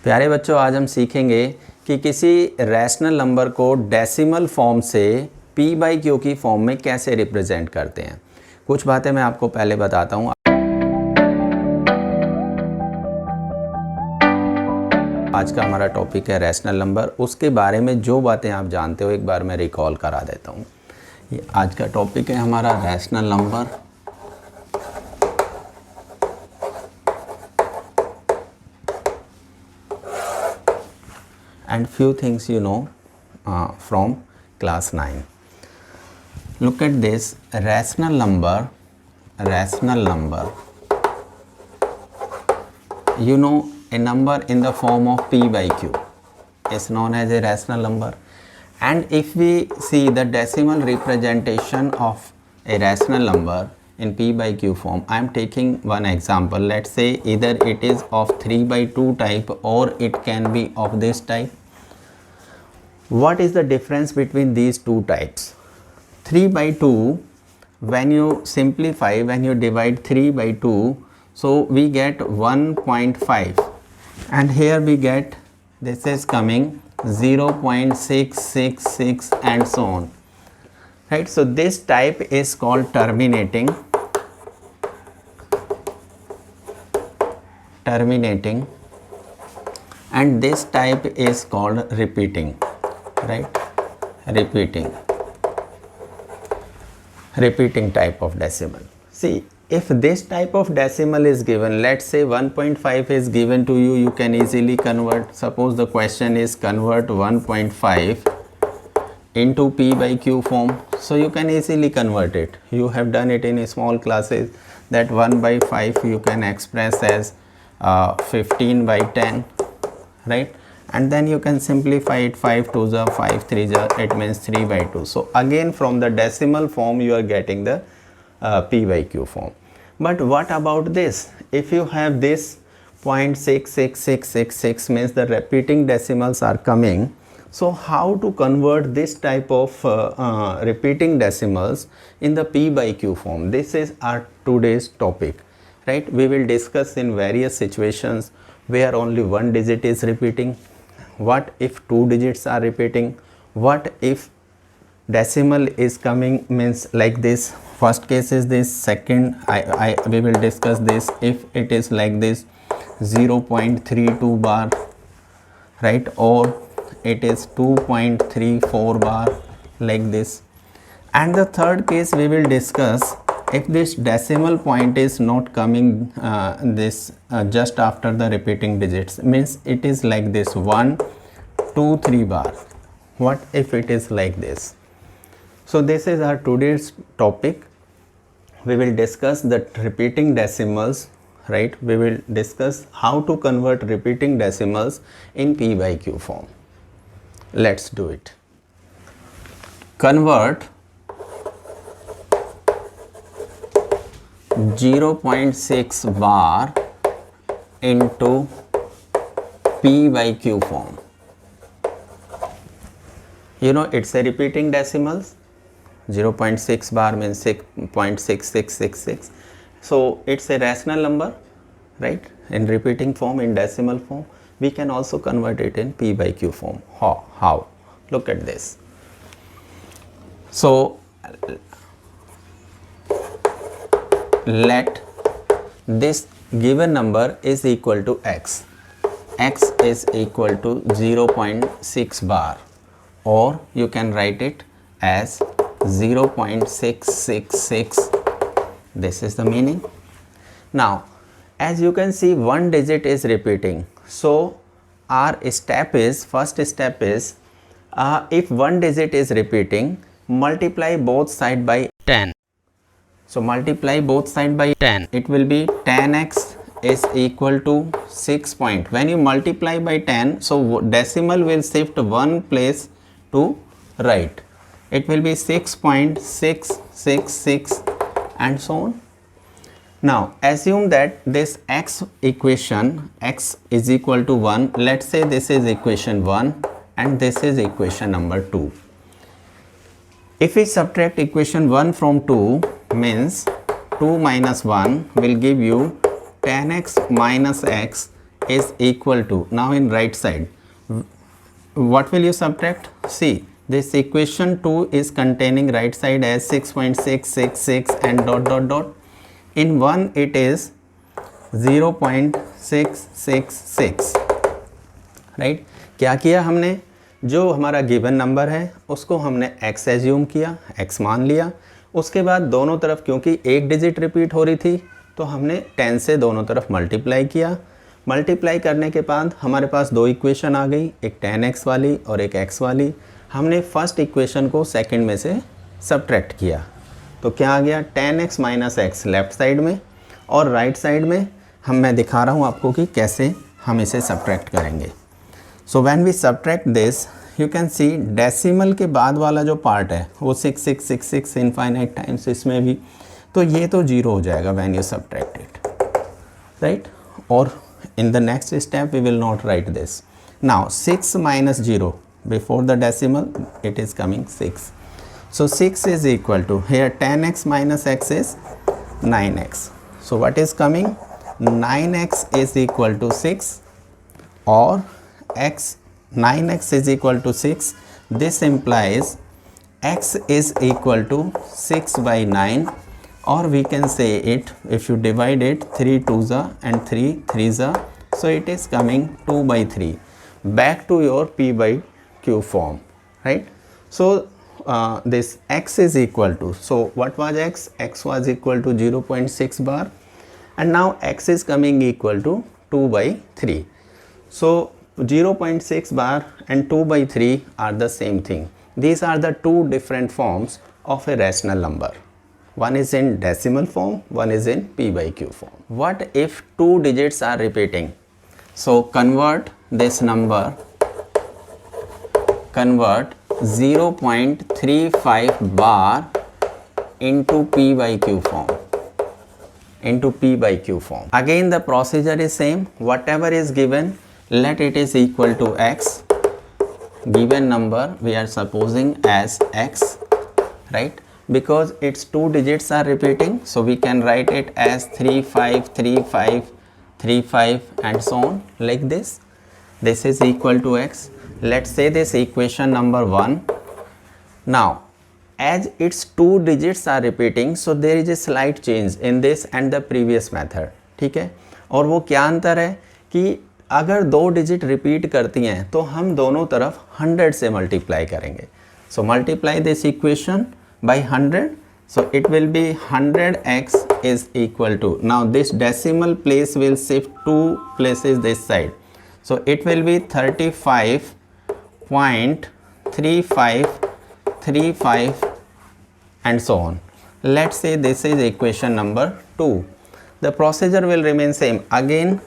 प्यारे बच्चों, आज हम सीखेंगे कि किसी रैशनल नंबर को डेसिमल फॉर्म से p बाई क्यू की फॉर्म में कैसे रिप्रेजेंट करते हैं। कुछ बातें मैं आपको पहले बताता हूँ। आज का हमारा टॉपिक है रैशनल नंबर। उसके बारे में जो बातें आप जानते हो एक बार मैं रिकॉल करा देता हूँ। ये आज का टॉपिक है हमारा rational number. And few things you know from class 9. Look at this rational number. You know, a number in the form of p by q is known as a rational number. And if we see the decimal representation of a rational number in p by q form, I am taking one example. Let's say either it is of 3 by 2 type or it can be of this type. What is the difference between these two types? 3 by 2, when you simplify, when you divide 3 by 2, so we get 1.5, and here we get, this is coming 0.666 and so on, right? So this type is called terminating, and this type is called repeating, right? Repeating type of decimal. See, if this type of decimal is given, let's say 1.5 is given to you, you can easily convert. Suppose the question is convert 1.5 into p by q form, so you can easily convert it. You have done it in small classes, that 1 by 5 you can express as 15 by 10, right? And then you can simplify it, 5 2s are 5 3s are, it means 3 by 2. So again from the decimal form you are getting the p by q form. But what about this? If you have this 0.66666 means the repeating decimals are coming. So how to convert this type of repeating decimals in the p by q form? This is our today's topic, right? We will discuss in various situations where only one digit is repeating. What if two digits are repeating? What if decimal is coming, means like this? First case is this, second we will discuss this. If it is like this 0.32 bar, right, or it is 2.34 bar, like this. And the third case we will discuss, if this decimal point is not coming just after the repeating digits, means it is like this 1 2 3 bar. What if it is like this? So this is our today's topic. We will discuss the repeating decimals, right? We will discuss how to convert repeating decimals in p by q form. Let's do it. Convert 0.6 bar into p by q form. You know, it's a repeating decimals. 0.6 bar means 6.6666. So it's a rational number, right? In repeating form, in decimal form. We can also convert it in p by q form. How? Look at this. So let this given number is equal to x. X is equal to 0.6 bar, or you can write it as 0.666. This is the meaning. Now as you can see, one digit is repeating. So our step is, first step is, if one digit is repeating, multiply both side by 10. So multiply both side by 10. It will be 10x is equal to 6 point. When you multiply by 10, so decimal will shift one place to right. It will be 6.666 and so on. Now assume that this x equation, x is equal to 1. Let's say this is equation 1 and this is equation number 2. If we subtract equation 1 from 2, means 2 minus 1 will give you 10x minus x is equal to, now in right side, what will you subtract? See, this equation 2 is containing right side as 6.666 and dot dot dot. In 1 it is 0.666, right. क्या किया हमने, जो हमारा given number है उसको हमने x assume किया, x मान लिया. उसके बाद दोनों तरफ, क्योंकि एक डिजिट रिपीट हो रही थी, तो हमने 10 से दोनों तरफ मल्टीप्लाई किया. मल्टीप्लाई करने के बाद हमारे पास दो इक्वेशन आ गई, एक 10x वाली और एक x वाली. हमने फर्स्ट इक्वेशन को सेकंड में से सब्ट्रैक्ट किया, तो क्या आ गया, 10x minus x left side में, और राइट साइड में मैं दिखा रहा हूँ आपको कि कैसे हम इसे सब्ट्रैक्ट करेंगे. So when we subtract this, you can see decimal के बाद वाला जो पार्ट है वो 6666 इनफाइनाइट टाइम्स इसमें भी, तो ये तो जीरो हो जाएगा when you subtract it, right. और in the next step we will not write this. Now 6 minus 0 before the decimal, it is coming 6. So 6 is equal to, here 10x minus x is 9x. So what is coming, 9x is equal to 6, or 9x is equal to 6. This implies x is equal to 6 by 9, or we can say it, if you divide it, 3 2s and 3 3s, so it is coming 2 by 3, back to your p by q form, right. So this x is equal to, so what was x, x was equal to 0.6 bar, and now x is coming equal to 2 by 3. So 0.6 bar and 2 by 3 are the same thing. These are the two different forms of a rational number. One is in decimal form, one is in p by q form. What if two digits are repeating? So convert this number, convert 0.35 bar into p by q form, into p by q form. Again the procedure is same. Whatever is given, let it is equal to x. Given number we are supposing as x, right, because its two digits are repeating, so we can write it as 353535 and so on, like this. This is equal to x. Let's say this equation number 1. Now as its two digits are repeating, so there is a slight change in this and the previous method, ठीक है. और वो क्या अंतर है कि अगर दो डिजिट रिपीट करती हैं तो हम दोनों तरफ 100 से मल्टीप्लाई करेंगे. So multiply this equation by 100, so it will be 100x is equal to, now this decimal place will shift 2 places this side, so it will be 35.3535 and so on. Let's say this is equation number 2. The procedure will remain same. Again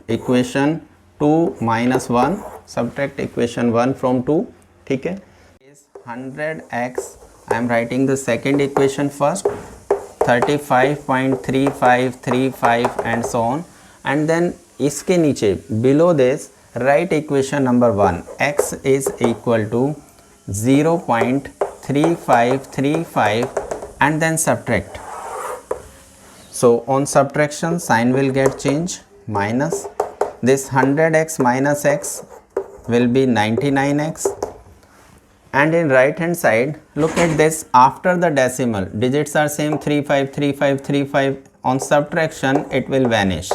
equation 2 minus 1, subtract equation 1 from 2, ठीक है, is 100x. I am writing the second equation first, 35.3535 and so on, and then इसके नीचे below this write equation number 1, x is equal to 0.3535 and then subtract. So on subtraction sign will get changed, minus this 100x minus x will be 99x. And in right hand side, look at this, after the decimal digits are same 353535, on subtraction it will vanish,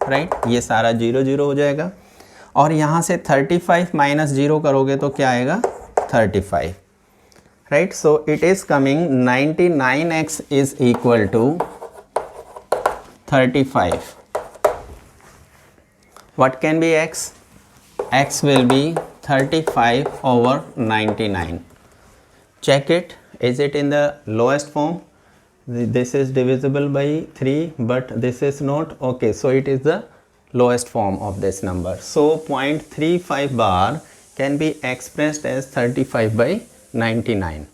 right, ये सारा 0 0 हो जाएगा. और यहाँ से 35 minus 0 करोगे तो क्या आएगा, 35, right. So it is coming 99x is equal to 35. What can be x? X will be 35 over 99. Check it, is it in the lowest form? This is divisible by 3, but this is not. Okay, so it is the lowest form of this number. So 0.35 bar can be expressed as 35 by 99.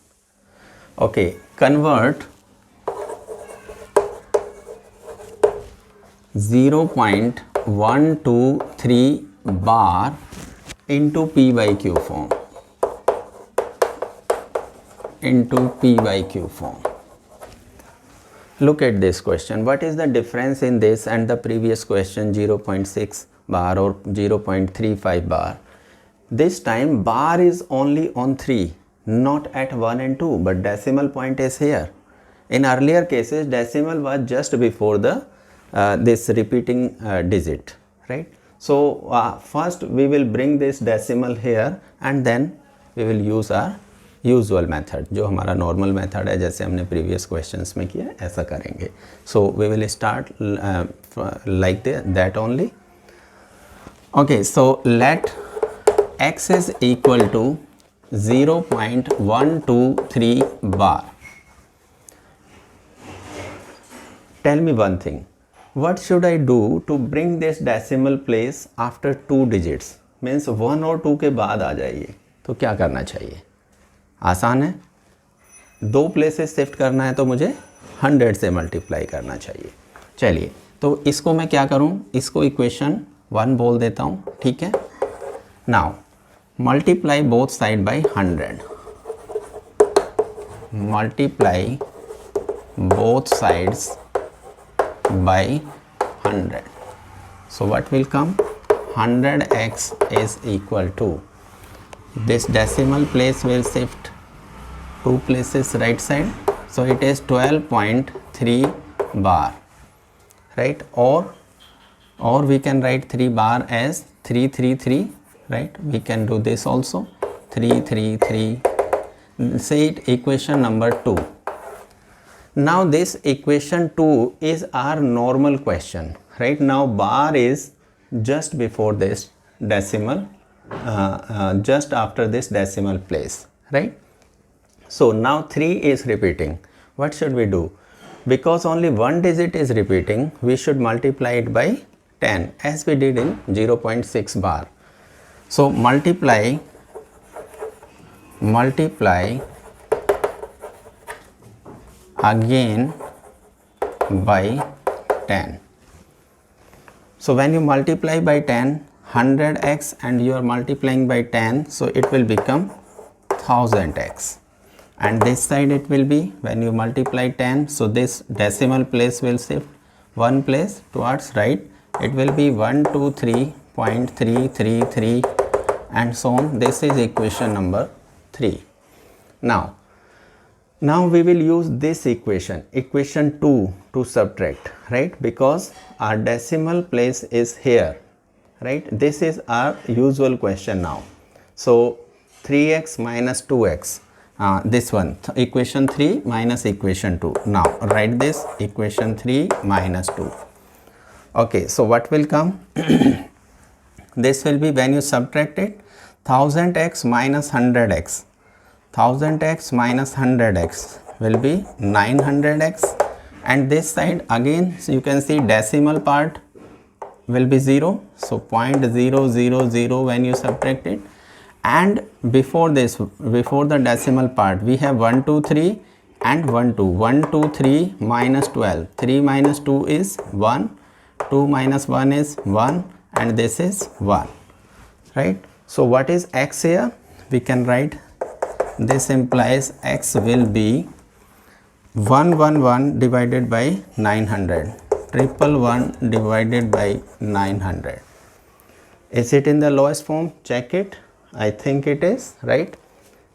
Okay, convert 0.123 bar into p by q form, into p by q form. Look at this question. What is the difference in this and the previous question 0.6 bar or 0.35 bar. This time bar is only on 3, not at 1 and 2, but decimal point is here. In earlier cases, decimal was just before the this repeating digit, right? So first we will bring this decimal here and then we will use our usual method, जो हमारा normal method है, जैसे हमने previous questions में किया ऐसा करेंगे. So we will start like that only. Okay, so let x is equal to 0.123 bar. Tell me one thing. What should I do to bring this decimal place after 2 digits? Means 1 और 2 के बाद आ जाइए. तो क्या करना चाहिए? आसान है. 2 प्लेसेस शिफ्ट करना है तो मुझे 100 से मल्टीप्लाई करना चाहिए. चलिए, तो इसको मैं क्या करूं? इसको इक्वेशन 1 बोल देता हूं. ठीक है. Now multiply both side by 100. Multiply both sides by 100. So what will come? 100x is equal to, this decimal place will shift 2 places right side, so it is 12.3 bar, right? Or we can write 3 bar as 333, right? We can do this also, 333. Say it equation number 2. Now this equation 2 is our normal question, right? Now bar is just before this decimal, just after this decimal place, right? So now 3 is repeating. What should we do? Because only one digit is repeating, we should multiply it by 10 as we did in 0.6 bar. So multiply again by 10. So when you multiply by 10, 100x and you are multiplying by 10, so it will become 1000x. And this side it will be, when you multiply 10, so this decimal place will shift 1 place towards right. It will be 123.333 and so on. This is equation number 3. Now we will use this equation 2 to subtract, right? Because our decimal place is here, right? This is our usual question now. So 3x minus 2x, this one, equation 3 minus equation 2. Now write this, equation 3 minus 2. Okay, so what will come? This will be, when you subtract it, 1000x minus 100x. 1000x minus 100x will be 900x, and this side again you can see decimal part will be 0, so 0.000 when you subtract it, and before this, before the decimal part, we have 123 and 12. 123 minus 12, 3 minus 2 is 1, 2 minus 1 is 1, and this is 1, right? So what is x here? We can write, this implies x will be 111 divided by 900, 111 divided by 900. Is it in the lowest form? Check it. I think it is, right?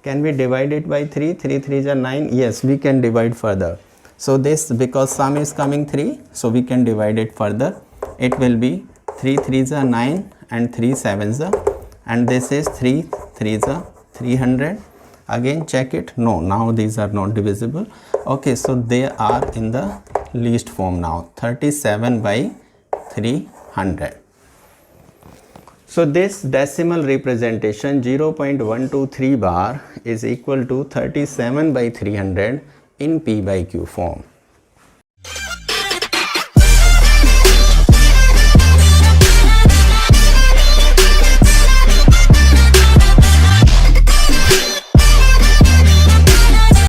Can we divide it by 3? 3 3s are 9. Yes, we can divide further. So this, because sum is coming 3, so we can divide it further. It will be 3 3s are 9 and 3 7s are, and this is 3 3s are 300. Again check it. No, now these are not divisible. Okay, so they are in the least form now, 37 by 300. So this decimal representation 0.123 bar is equal to 37 by 300 in P by Q form.